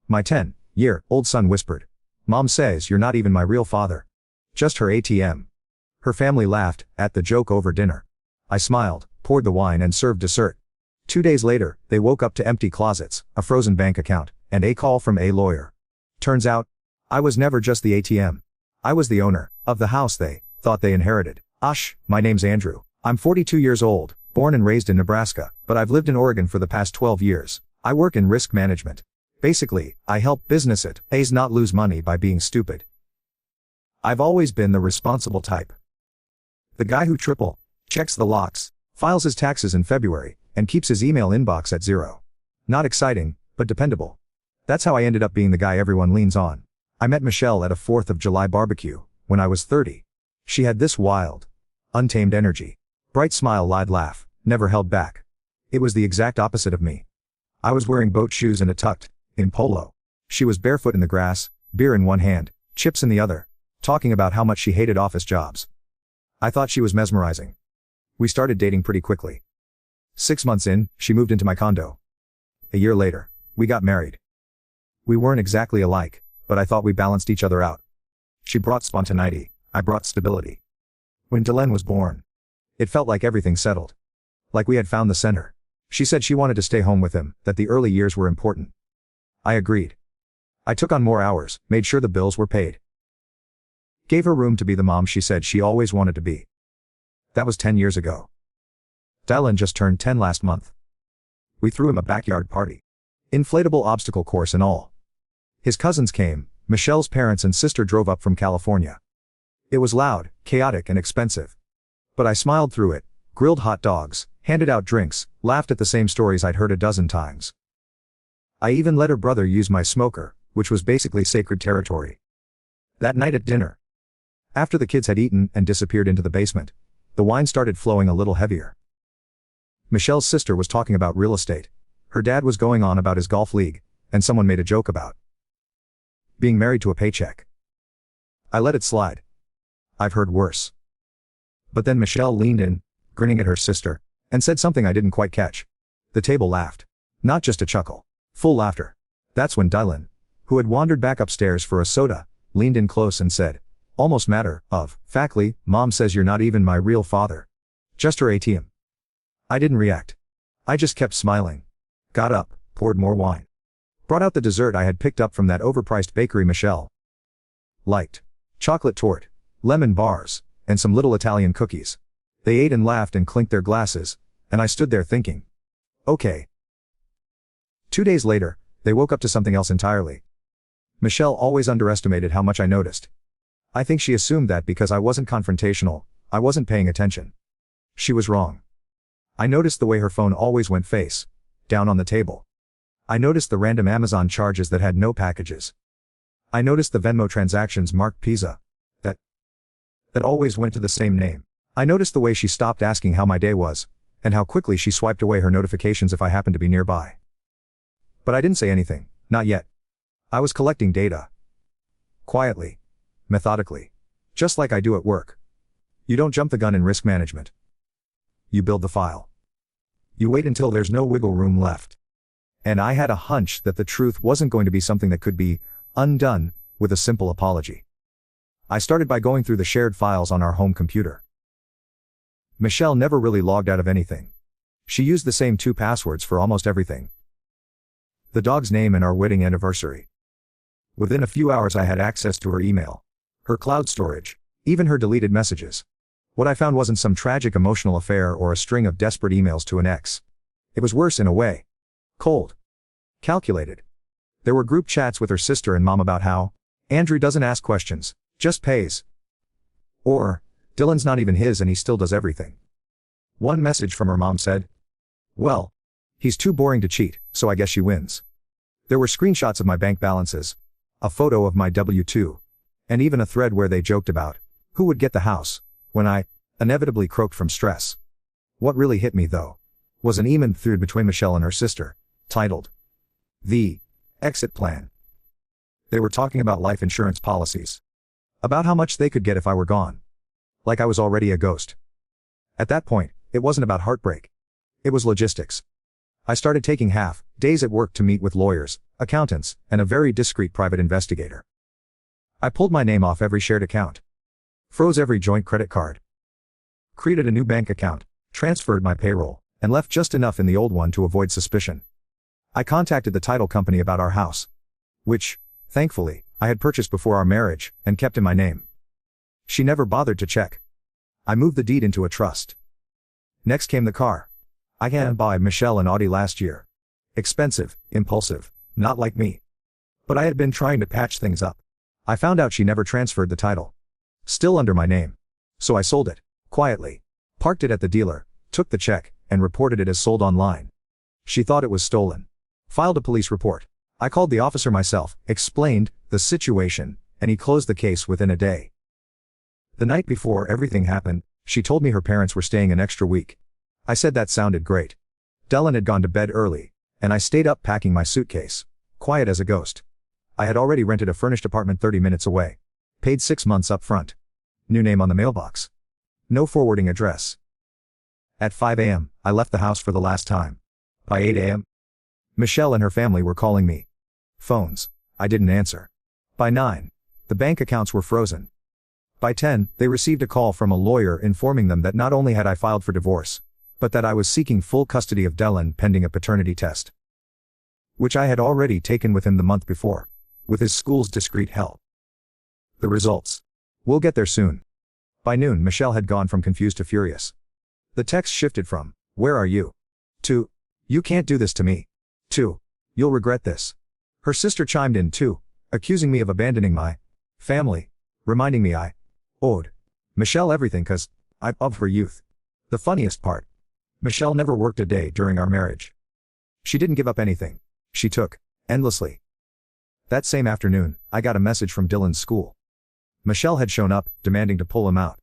My 10-year-old son whispered. Mom says you're not even my real father. Just her ATM. Her family laughed at the joke over dinner. I smiled, poured the wine and served dessert. 2 days later, they woke up to empty closets, a frozen bank account, and a call from a lawyer. Turns out, I was never just the ATM. I was the owner of the house they thought they inherited. My name's Andrew. I'm 42 years old, born and raised in Nebraska, but I've lived in Oregon for the past 12 years. I work in risk management. Basically, I help businesses not lose money by being stupid. I've always been the responsible type. The guy who triple checks the locks, files his taxes in February, and keeps his email inbox at zero. Not exciting, but dependable. That's how I ended up being the guy everyone leans on. I met Michelle at a 4th of July barbecue, when I was 30. She had this wild, untamed energy. Bright smile, lied laugh, never held back. It was the exact opposite of me. I was wearing boat shoes and a tucked-in polo. She was barefoot in the grass, beer in one hand, chips in the other, talking about how much she hated office jobs. I thought she was mesmerizing. We started dating pretty quickly. 6 months in, she moved into my condo. A year later, we got married. We weren't exactly alike, but I thought we balanced each other out. She brought spontaneity, I brought stability. When Dylan was born, it felt like everything settled. Like we had found the center. She said she wanted to stay home with him, that the early years were important. I agreed. I took on more hours, made sure the bills were paid. Gave her room to be the mom she said she always wanted to be. That was 10 years ago. Dylan just turned 10 last month. We threw him a backyard party. Inflatable obstacle course and all. His cousins came, Michelle's parents and sister drove up from California. It was loud, chaotic and expensive. But I smiled through it, grilled hot dogs, handed out drinks, laughed at the same stories I'd heard a dozen times. I even let her brother use my smoker, which was basically sacred territory. That night at dinner, after the kids had eaten and disappeared into the basement, the wine started flowing a little heavier. Michelle's sister was talking about real estate. Her dad was going on about his golf league, and someone made a joke about being married to a paycheck. I let it slide. I've heard worse. But then Michelle leaned in, grinning at her sister, and said something I didn't quite catch. The table laughed. Not just a chuckle. Full laughter. That's when Dylan, who had wandered back upstairs for a soda, leaned in close and said, almost matter-of-factly, Mom says you're not even my real father. Just her ATM. I didn't react. I just kept smiling. Got up, poured more wine. Brought out the dessert I had picked up from that overpriced bakery Michelle liked. Chocolate torte, lemon bars, and some little Italian cookies. They ate and laughed and clinked their glasses, and I stood there thinking. Okay. 2 days later, they woke up to something else entirely. Michelle always underestimated how much I noticed. I think she assumed that because I wasn't confrontational, I wasn't paying attention. She was wrong. I noticed the way her phone always went face down on the table. I noticed the random Amazon charges that had no packages. I noticed the Venmo transactions marked pizza that always went to the same name. I noticed the way she stopped asking how my day was, and how quickly she swiped away her notifications if I happened to be nearby. But I didn't say anything, not yet. I was collecting data. Quietly. Methodically. Just like I do at work. You don't jump the gun in risk management. You build the file. You wait until there's no wiggle room left. And I had a hunch that the truth wasn't going to be something that could be undone with a simple apology. I started by going through the shared files on our home computer. Michelle never really logged out of anything. She used the same 2 passwords for almost everything. The dog's name and our wedding anniversary. Within a few hours I had access to her email, her cloud storage, even her deleted messages. What I found wasn't some tragic emotional affair or a string of desperate emails to an ex. It was worse in a way. Cold. Calculated. There were group chats with her sister and mom about how Andrew doesn't ask questions, just pays. Or, Dylan's not even his and he still does everything. One message from her mom said, well, he's too boring to cheat, so I guess she wins. There were screenshots of my bank balances, a photo of my W-2, and even a thread where they joked about who would get the house when I inevitably croaked from stress. What really hit me though was an email thread between Michelle and her sister, titled The Exit Plan. They were talking about life insurance policies. About how much they could get if I were gone. Like I was already a ghost. At that point, it wasn't about heartbreak. It was logistics. I started taking half days at work to meet with lawyers, accountants, and a very discreet private investigator. I pulled my name off every shared account, froze every joint credit card, created a new bank account, transferred my payroll, and left just enough in the old one to avoid suspicion. I contacted the title company about our house, which, thankfully, I had purchased before our marriage, and kept in my name. She never bothered to check. I moved the deed into a trust. Next came the car. I had bought Michelle an Audi last year. Expensive, impulsive, not like me. But I had been trying to patch things up. I found out she never transferred the title. Still under my name. So I sold it, quietly, parked it at the dealer, took the check, and reported it as sold online. She thought it was stolen. Filed a police report. I called the officer myself, explained the situation, and he closed the case within a day. The night before everything happened, she told me her parents were staying an extra week. I said that sounded great. Dylan had gone to bed early, and I stayed up packing my suitcase, quiet as a ghost. I had already rented a furnished apartment 30 minutes away. Paid 6 months up front. New name on the mailbox. No forwarding address. At 5 a.m., I left the house for the last time. By 8 a.m., Michelle and her family were calling me. Phones. I didn't answer. By 9, the bank accounts were frozen. By 10, they received a call from a lawyer informing them that not only had I filed for divorce, but that I was seeking full custody of Dylan pending a paternity test, which I had already taken with him the month before, with his school's discreet help. The results. We'll get there soon. By noon, Michelle had gone from confused to furious. The text shifted from, "Where are you?" to, "You can't do this to me," to, "You'll regret this." Her sister chimed in too, accusing me of abandoning my family, reminding me I owed Michelle everything cause I loved her youth. The funniest part. Michelle never worked a day during our marriage. She didn't give up anything. She took, endlessly. That same afternoon, I got a message from Dylan's school. Michelle had shown up, demanding to pull him out.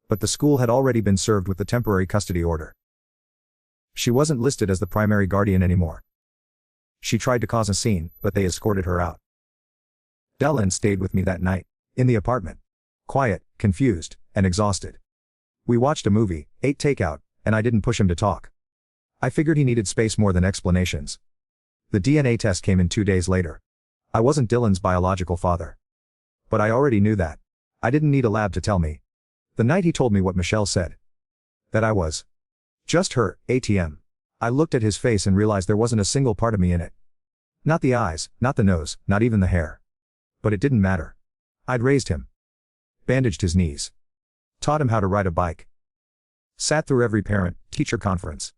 But the school had already been served with the temporary custody order. She wasn't listed as the primary guardian anymore. She tried to cause a scene, but they escorted her out. Dylan stayed with me that night, in the apartment. Quiet, confused, and exhausted. We watched a movie, ate takeout, and I didn't push him to talk. I figured he needed space more than explanations. The DNA test came in 2 days later. I wasn't Dylan's biological father. But I already knew that. I didn't need a lab to tell me. The night he told me what Michelle said. That I was just her ATM. I looked at his face and realized there wasn't a single part of me in it. Not the eyes, not the nose, not even the hair. But it didn't matter. I'd raised him. Bandaged his knees. Taught him how to ride a bike. Sat through every parent-teacher conference.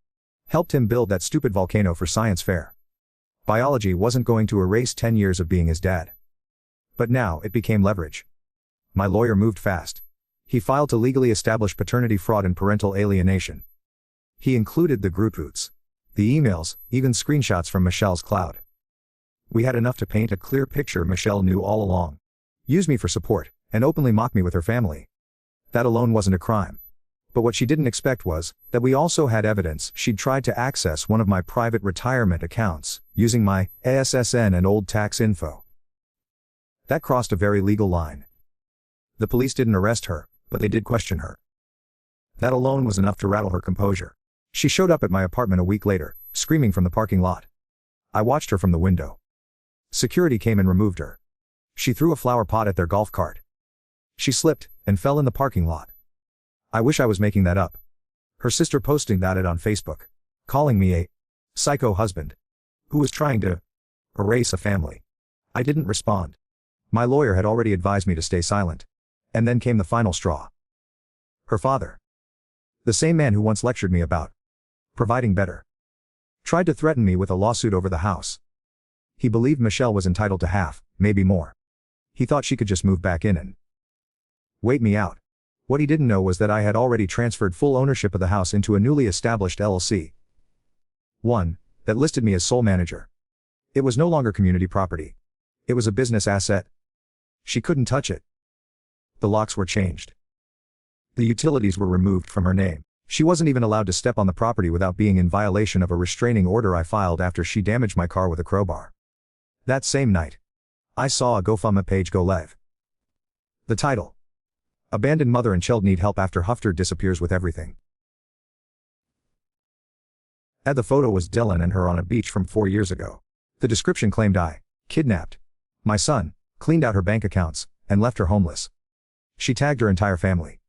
Helped him build that stupid volcano for science fair. Biology wasn't going to erase 10 years of being his dad. But now it became leverage. My lawyer moved fast. He filed to legally establish paternity fraud and parental alienation. He included the group roots, the emails, even screenshots from Michelle's cloud. We had enough to paint a clear picture Michelle knew all along. Used me for support, and openly mocked me with her family. That alone wasn't a crime. But what she didn't expect was that we also had evidence she'd tried to access one of my private retirement accounts, using my ASSN and old tax info. That crossed a very legal line. The police didn't arrest her, but they did question her. That alone was enough to rattle her composure. She showed up at my apartment a week later, screaming from the parking lot. I watched her from the window. Security came and removed her. She threw a flower pot at their golf cart. She slipped and fell in the parking lot. I wish I was making that up. Her sister posting about it on Facebook, calling me a psycho husband who was trying to erase a family. I didn't respond. My lawyer had already advised me to stay silent. And then came the final straw. Her father. The same man who once lectured me about providing better. Tried to threaten me with a lawsuit over the house. He believed Michelle was entitled to half, maybe more. He thought she could just move back in and wait me out. What he didn't know was that I had already transferred full ownership of the house into a newly established LLC. One that listed me as sole manager. It was no longer community property. It was a business asset. She couldn't touch it. The locks were changed. The utilities were removed from her name. She wasn't even allowed to step on the property without being in violation of a restraining order I filed after she damaged my car with a crowbar. That same night, I saw a GoFundMe page go live. The title: Abandoned Mother and Child Need Help After Hufter Disappears with Everything. The photo was Dylan and her on a beach from 4 years ago. The description claimed I kidnapped my son, cleaned out her bank accounts, and left her homeless. She tagged her entire family.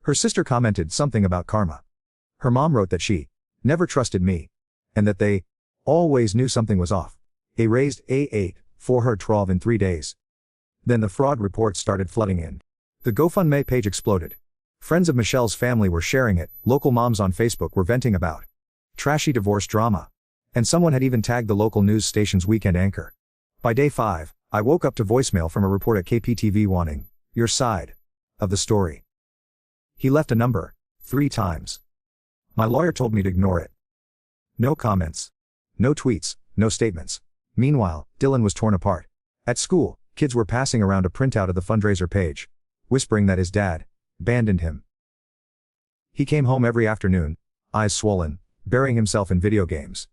Her sister commented something about karma. Her mom wrote that she never trusted me, and that they always knew something was off. I raised A8 for her 12 in 3 days. Then the fraud reports started flooding in. The GoFundMe page exploded. Friends of Michelle's family were sharing it, local moms on Facebook were venting about trashy divorce drama. And someone had even tagged the local news station's weekend anchor. By day 5, I woke up to voicemail from a report at KPTV wanting your side of the story. He left a number 3 times. My lawyer told me to ignore it. No comments. No tweets, no statements. Meanwhile, Dylan was torn apart. At school, kids were passing around a printout of the fundraiser page, whispering that his dad abandoned him. He came home every afternoon, eyes swollen, burying himself in video games.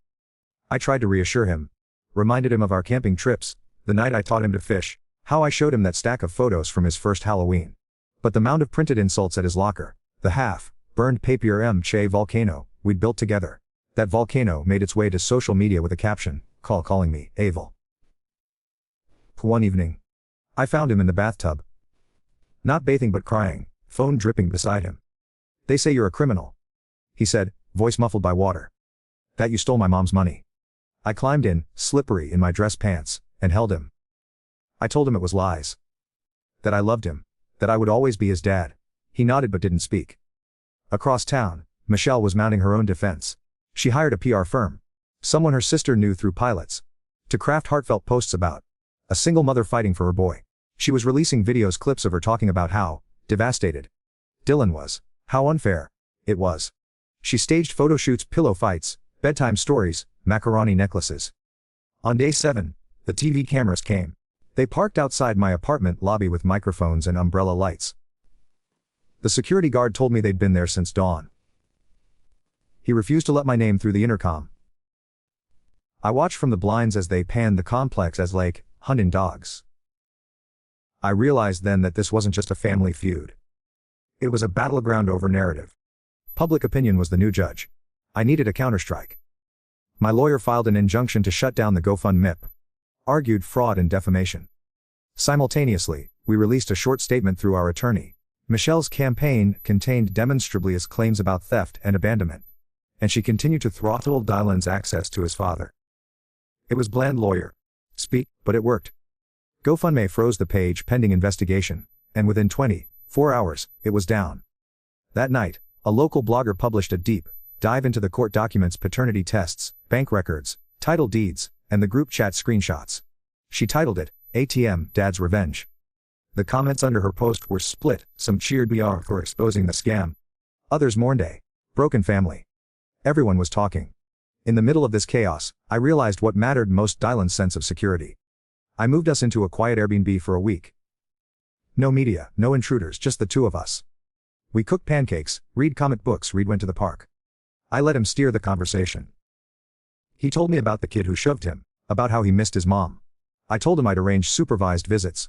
I tried to reassure him, reminded him of our camping trips, the night I taught him to fish, how I showed him that stack of photos from his first Halloween. But the mound of printed insults at his locker, the half-burned papier mache volcano we'd built together, that volcano made its way to social media with a caption, calling me evil. One evening, I found him in the bathtub. Not bathing but crying, phone dripping beside him. "They say you're a criminal," he said, voice muffled by water. "That you stole my mom's money." I climbed in, slippery in my dress pants, and held him. I told him it was lies. That I loved him. That I would always be his dad. He nodded but didn't speak. Across town, Michelle was mounting her own defense. She hired a PR firm. Someone her sister knew through pilots. To craft heartfelt posts about a single mother fighting for her boy. She was releasing clips of her talking about how devastated Dylan was. How unfair it was. She staged photo shoots, pillow fights, bedtime stories, macaroni necklaces. On day 7, the TV cameras came. They parked outside my apartment lobby with microphones and umbrella lights. The security guard told me they'd been there since dawn. He refused to let my name through the intercom. I watched from the blinds as they panned the complex as like hunting dogs. I realized then that this wasn't just a family feud. It was a battleground over narrative. Public opinion was the new judge. I needed a counterstrike. My lawyer filed an injunction to shut down the GoFundMe, argued fraud and defamation. Simultaneously, we released a short statement through our attorney. Michelle's campaign contained demonstrably claims about theft and abandonment. And she continued to throttle Dylan's access to his father. It was bland lawyer speak, but it worked. GoFundMe froze the page pending investigation, and within 24 hours, it was down. That night, a local blogger published a deep dive into the court documents, paternity tests, bank records, title deeds, and the group chat screenshots. She titled it, ATM, Dad's Revenge. The comments under her post were split, some cheered BR for exposing the scam. Others mourned a broken family. Everyone was talking. In the middle of this chaos, I realized what mattered most: Dylan's sense of security. I moved us into a quiet Airbnb for a week. No media, no intruders, just the two of us. We cooked pancakes, read comic books, went to the park. I let him steer the conversation. He told me about the kid who shoved him, about how he missed his mom. I told him I'd arrange supervised visits.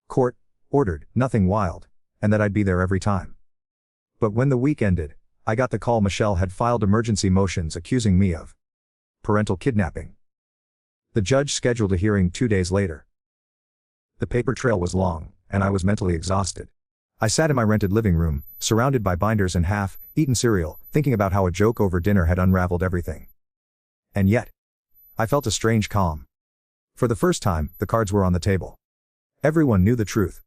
Court ordered, nothing wild, and that I'd be there every time. But when the week ended, I got the call Michelle had filed emergency motions accusing me of parental kidnapping. The judge scheduled a hearing 2 days later. The paper trail was long, and I was mentally exhausted. I sat in my rented living room, surrounded by binders and half-eaten cereal, thinking about how a joke over dinner had unraveled everything. And yet, I felt a strange calm. For the first time, the cards were on the table. Everyone knew the truth.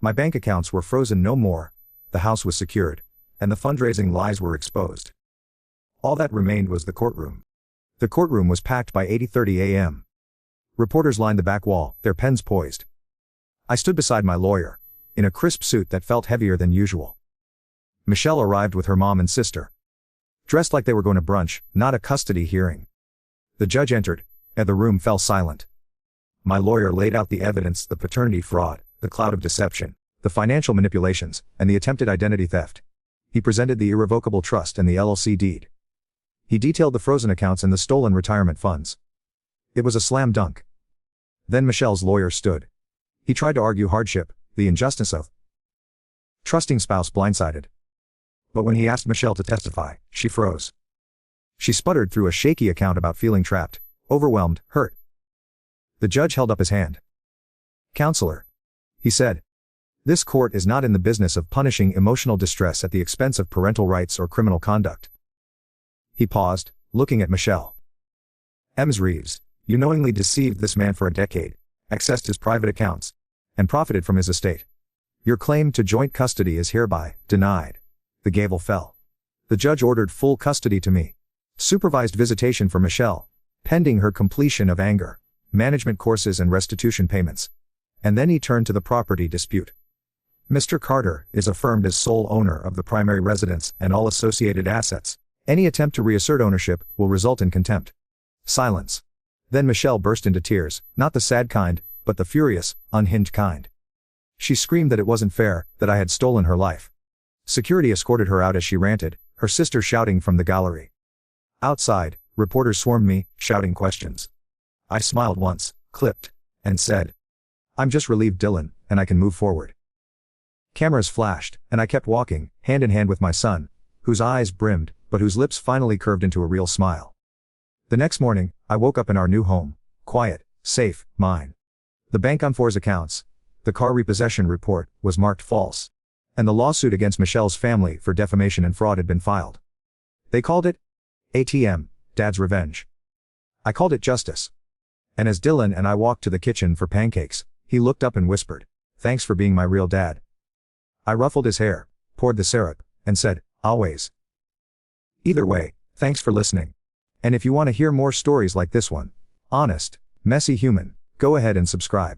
My bank accounts were frozen no more, the house was secured, and the fundraising lies were exposed. All that remained was the courtroom. The courtroom was packed by 8:30 a.m. Reporters lined the back wall, their pens poised. I stood beside my lawyer, in a crisp suit that felt heavier than usual. Michelle arrived with her mom and sister. Dressed like they were going to brunch, not a custody hearing. The judge entered, and the room fell silent. My lawyer laid out the evidence: the paternity fraud, the cloud of deception, the financial manipulations, and the attempted identity theft. He presented the irrevocable trust and the LLC deed. He detailed the frozen accounts and the stolen retirement funds. It was a slam dunk. Then Michelle's lawyer stood. He tried to argue hardship, the injustice of trusting spouse blindsided. But when he asked Michelle to testify, she froze. She sputtered through a shaky account about feeling trapped, overwhelmed, hurt. The judge held up his hand. "Counselor," he said, "this court is not in the business of punishing emotional distress at the expense of parental rights or criminal conduct." He paused, looking at Michelle. "Ms. Reeves, you knowingly deceived this man for a decade, accessed his private accounts, and profited from his estate. Your claim to joint custody is hereby denied." The gavel fell. The judge ordered full custody to me. Supervised visitation for Michelle, pending her completion of anger management courses and restitution payments. And then he turned to the property dispute. "Mr. Carter is affirmed as sole owner of the primary residence and all associated assets. Any attempt to reassert ownership will result in contempt." Silence. Then Michelle burst into tears, not the sad kind, but the furious, unhinged kind. She screamed that it wasn't fair, that I had stolen her life. Security escorted her out as she ranted, her sister shouting from the gallery. Outside, reporters swarmed me, shouting questions. I smiled once, clipped, and said, "I'm just relieved, Dylan, and I can move forward." Cameras flashed, and I kept walking, hand in hand with my son, whose eyes brimmed, but whose lips finally curved into a real smile. The next morning, I woke up in our new home, quiet, safe, mine. The bank on Four's accounts, the car repossession report, was marked false. And the lawsuit against Michelle's family for defamation and fraud had been filed. They called it ATM, Dad's Revenge. I called it justice. And as Dylan and I walked to the kitchen for pancakes, he looked up and whispered, "Thanks for being my real dad." I ruffled his hair, poured the syrup, and said, "Always." Either way, thanks for listening. And if you want to hear more stories like this one, honest, messy human, go ahead and subscribe.